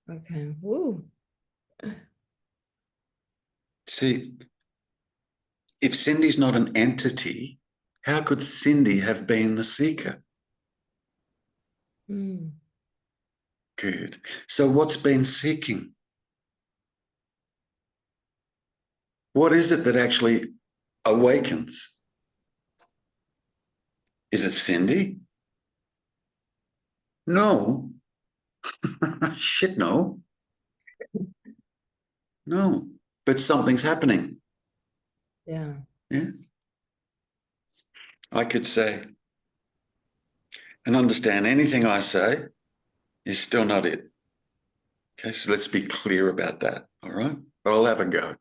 Okay. Woo. See, if Cindy's not an entity, how could Cindy have been the seeker? Mm. Good. So what's been seeking? What is it that actually awakens? Is it Cindy? No. Shit, no. No. But something's happening. Yeah. Yeah. I could say and understand anything I say is still not it. Okay, so let's be clear about that. All right. But I'll have a go.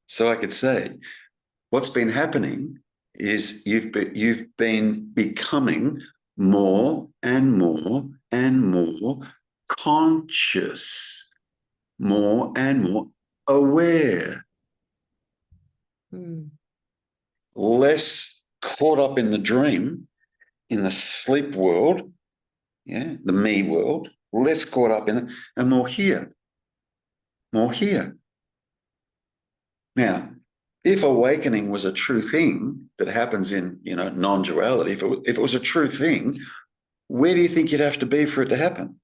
So I could say, what's been happening is you've been becoming more and more and more conscious, more and more aware, less caught up in the dream, in the sleep world, yeah, the me world, less caught up in it, and more here, more here. Now, if awakening was a true thing that happens in, non-duality, if it was a true thing, where do you think you'd have to be for it to happen?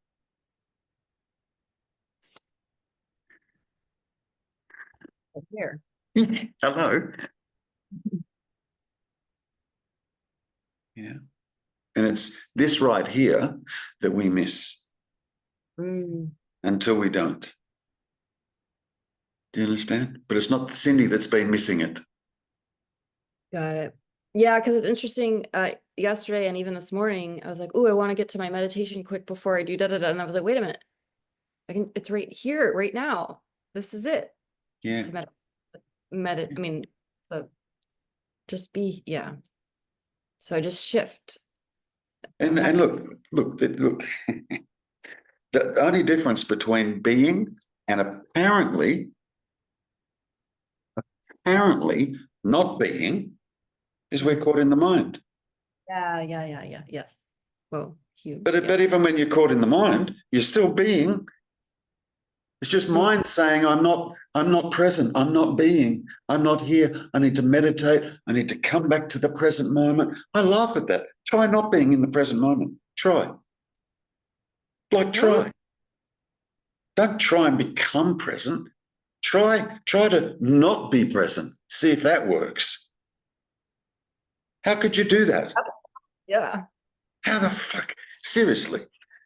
Here. Hello. Yeah. And it's this right here that we miss until we don't. Do you understand? But it's not Cindy that's been missing it. Got it. Yeah, because it's interesting. Yesterday and even this morning, I was like, "Oh, I want to get to my meditation quick before I do da da da." And I was like, "Wait a minute, it's right here, right now. This is it." Yeah. To I mean, just be, yeah. So just shift. And look. The only difference between being and apparently not being is we're caught in the mind. Yeah. Yes. Whoa, huge. But even when you're caught in the mind, you're still being. It's just mind saying, I'm not present, I'm not being, I'm not here, I need to meditate, I need to come back to the present moment. I laugh at that. Try not being in the present moment. Try. Try. Don't try and become present. Try to not be present. See if that works. How could you do that? Yeah. How the fuck? Seriously,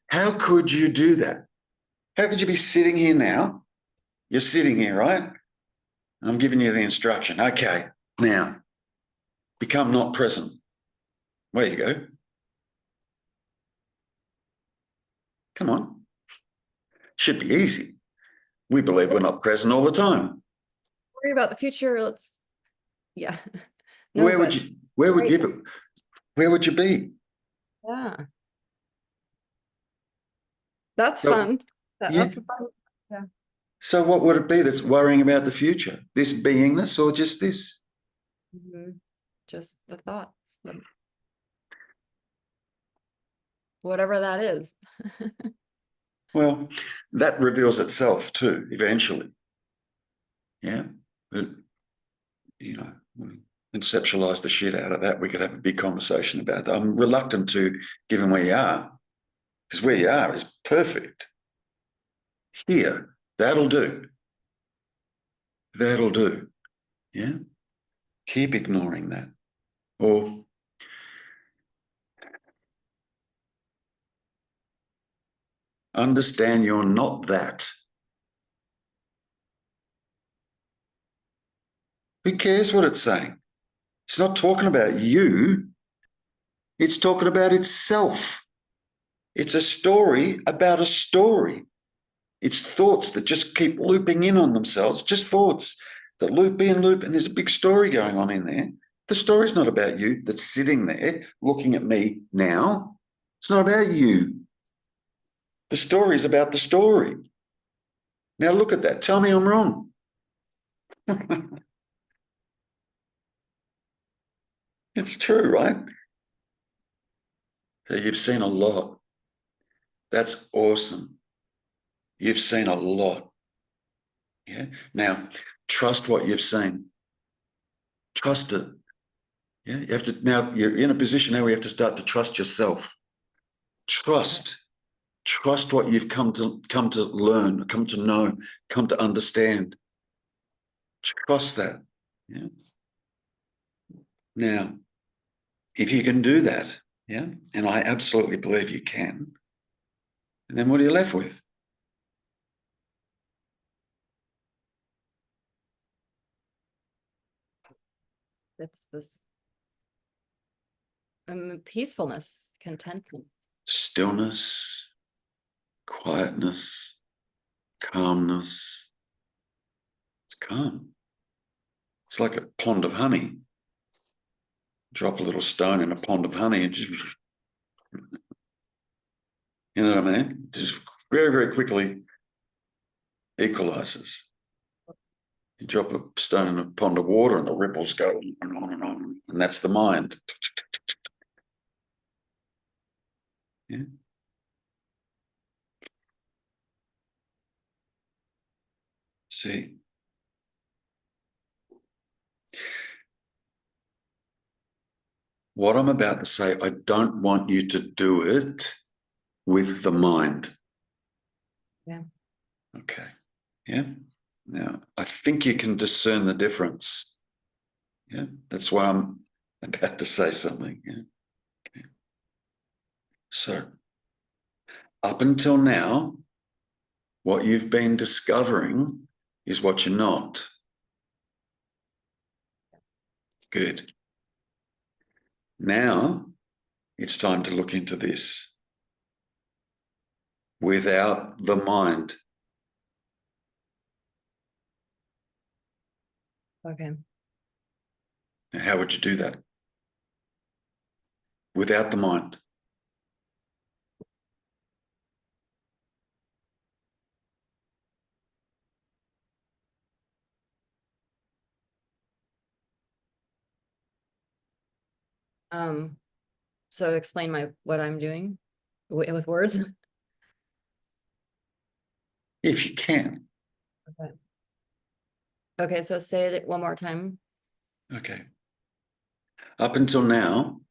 how could you do that? How could you be sitting here now? You're sitting here, right? I'm giving you the instruction. Okay, now become not present. There you go. Come on. Should be easy. We believe we're not present all the time. Worry about the future. Yeah. No, Where would you be? Yeah. That's So, fun. yeah. That's fun. Yeah. So what would it be that's worrying about the future? This beingness or just this? Just the thoughts. Whatever that is. Well, that reveals itself too, eventually. Yeah. But, conceptualize the shit out of that. We could have a big conversation about that. I'm reluctant to, given where you are, because where you are is perfect. Here, that'll do. That'll do. Yeah. Keep ignoring that. Or understand you're not that. Who cares what it's saying? It's not talking about you. It's talking about itself. It's a story about a story. It's thoughts that just keep looping in on themselves, just thoughts that loop in, loop, and there's a big story going on in there. The story's not about you that's sitting there looking at me now. It's not about you. The story's about the story. Now look at that. Tell me I'm wrong. It's true, right? So you've seen a lot. That's awesome. You've seen a lot. Yeah. Now, trust what you've seen. Trust it. Yeah. You have to, now you're in a position now where you have to start to trust yourself. Trust what you've come to learn, come to know, come to understand. Trust that. Yeah. Now, if you can do that, yeah, and I absolutely believe you can, and then what are you left with? It's this peacefulness, contentment. Stillness, quietness, calmness. It's calm. It's like a pond of honey. Drop a little stone in a pond of honey and just, you know what I mean? Just very, very quickly equalizes. You drop a stone in a pond of water and the ripples go on and on and on. And that's the mind. Yeah. See. What I'm about to say, I don't want you to do it with the mind. Yeah. Okay. Yeah. Now, I think you can discern the difference. Yeah. That's why I'm about to say something. Yeah. Okay. So, up until now, what you've been discovering is what you're not. Good. Now, it's time to look into this without the mind. Okay. Now, how would you do that? Without the mind. So explain what I'm doing with words. If you can. Okay. Okay, so say it one more time. Okay. Up until now,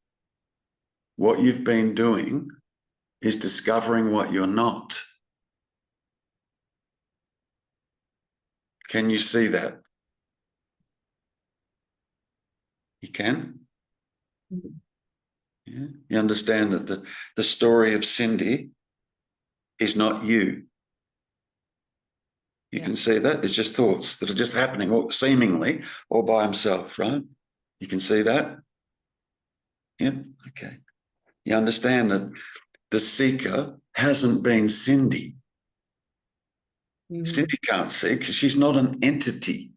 what you've been doing is discovering what you're not. Can you see that? You can? Mhm. Yeah. You understand that the story of Cindy is not you. You can see that. It's just thoughts that are just happening, or seemingly, all by himself, right? You can see that? Yep. Okay. You understand that the seeker hasn't been Cindy. Cindy can't see because she's not an entity.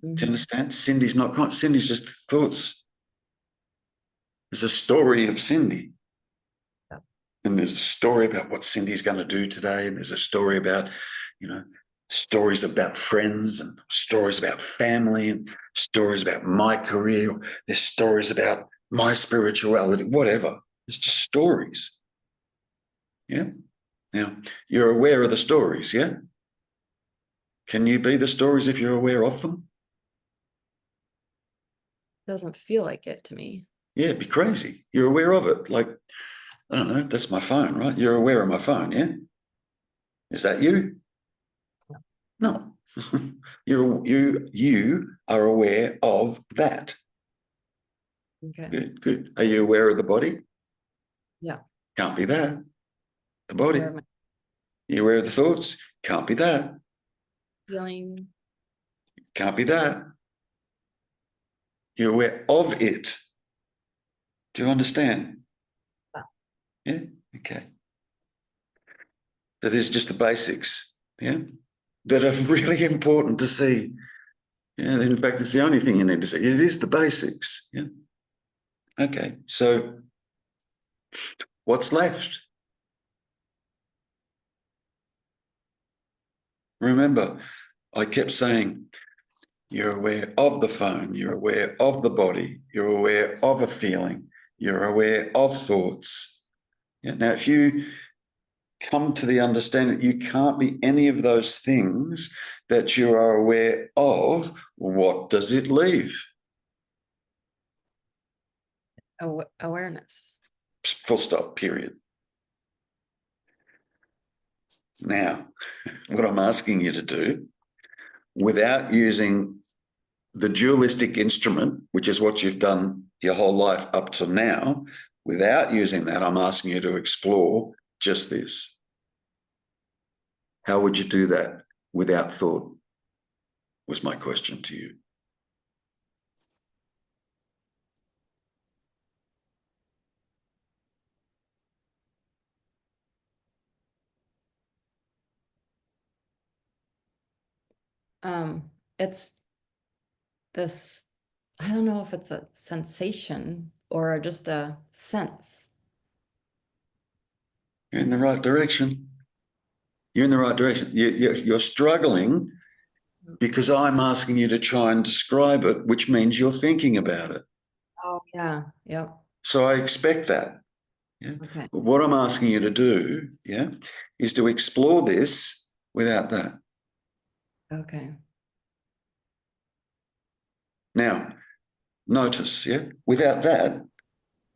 Do you understand? Cindy's not, Cindy's just thoughts. There's a story of Cindy. Yeah. And there's a story about what Cindy's going to do today. And there's a story about, stories about friends and stories about family and stories about my career. There's stories about my spirituality, whatever. It's just stories. Yeah. Now, you're aware of the stories, yeah? Can you be the stories if you're aware of them? Doesn't feel like it to me. Yeah, it'd be crazy. You're aware of it. Like, I don't know, that's my phone, right? You're aware of my phone, yeah? Is that you? No. You are aware of that. Okay. Good, good. Are you aware of the body? Yeah. Can't be that. The body. Where am I You aware of the thoughts? Can't be that. feeling? Can't be that. You're aware of it. Do you understand? Yeah? Okay. That is just the basics, yeah? That are really important to see. Yeah, in fact, it's the only thing you need to see. It is the basics. Yeah. Okay. So what's left? Remember, I kept saying, you're aware of the phone, you're aware of the body, you're aware of a feeling, you're aware of thoughts. Yeah. Now, if you come to the understanding that you can't be any of those things that you are aware of, what does it leave? Awareness. Full stop, period. Now, what I'm asking you to do, without using the dualistic instrument, which is what you've done your whole life up to now, without using that, I'm asking you to explore just this. How would you do that without thought? Was my question to you. It's this, I don't know if it's a sensation or just a sense. You're in the right direction. You're in the right direction. You're struggling because I'm asking you to try and describe it, which means you're thinking about it. Oh, yeah. Yep. So I expect that. Yeah. Okay. But what I'm asking you to do, yeah, is to explore this without that. Okay. Now, notice, yeah, without that,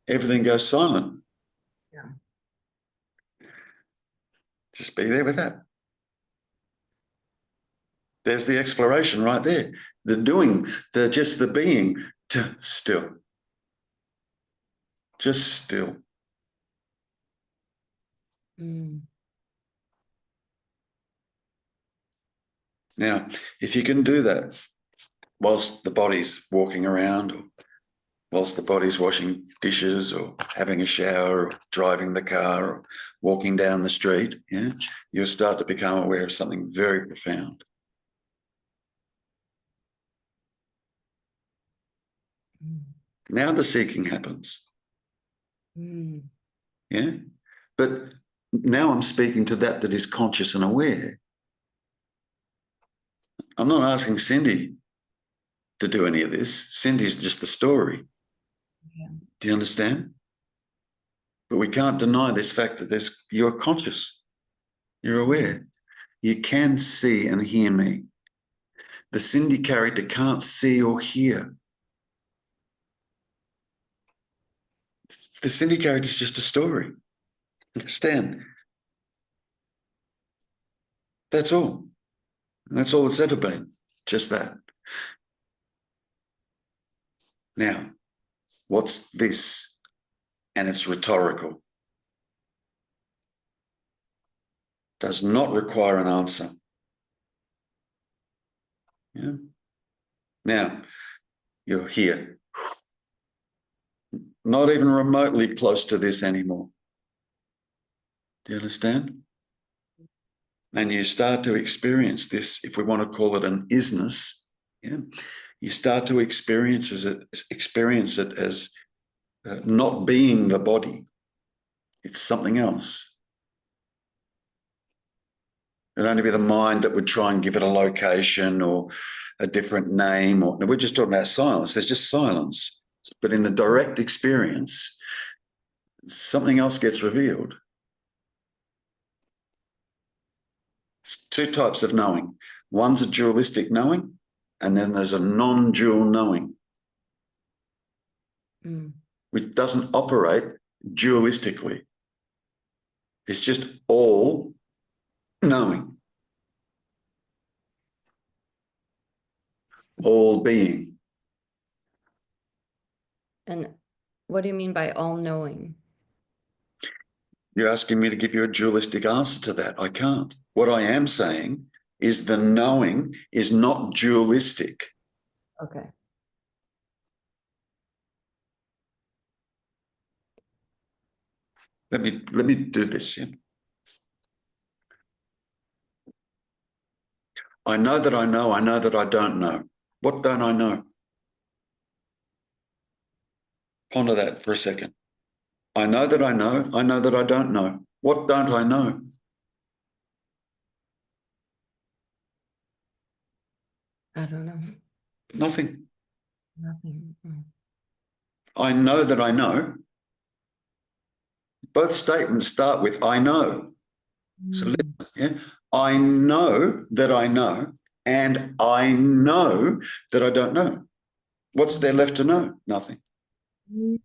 everything goes silent. Yeah. Just be there with that. There's the exploration right there. The doing, just the being, still. Just still. Mm. Now, if you can do that whilst the body's walking around, or whilst the body's washing dishes, or having a shower, or driving the car, or walking down the street, yeah, you'll start to become aware of something very profound. Mm. Now the seeking happens. Mm. Yeah. But now I'm speaking to that is conscious and aware. I'm not asking Cindy to do any of this. Cindy's just the story. Yeah. Do you understand? But we can't deny this fact that you're conscious. You're aware. You can see and hear me. The Cindy character can't see or hear. The Cindy character is just a story. Understand? That's all. And that's all it's ever been. Just that. Now, what's this? And it's rhetorical. Does not require an answer. Yeah. Now, you're here. Not even remotely close to this anymore. Do you understand? And you start to experience this, if we want to call it an isness, yeah, you start to experience it as not being the body. It's something else. It'd only be the mind that would try and give it a location or a different name. No, we're just talking about silence. There's just silence. But in the direct experience, something else gets revealed. It's two types of knowing. One's a dualistic knowing, and then there's a non-dual knowing, which doesn't operate dualistically. It's just all knowing, all being. And what do you mean by all knowing? You're asking me to give you a dualistic answer to that. I can't. What I am saying is the knowing is not dualistic. Okay. Let me do this. Yeah? I know that I know that I don't know. What don't I know? Ponder that for a second. I know that I know that I don't know. What don't I know? I don't know. Nothing. Nothing. I know that I know. Both statements start with I know. So listen, yeah, I know that I know, and I know that I don't know. What's there left to know? Nothing.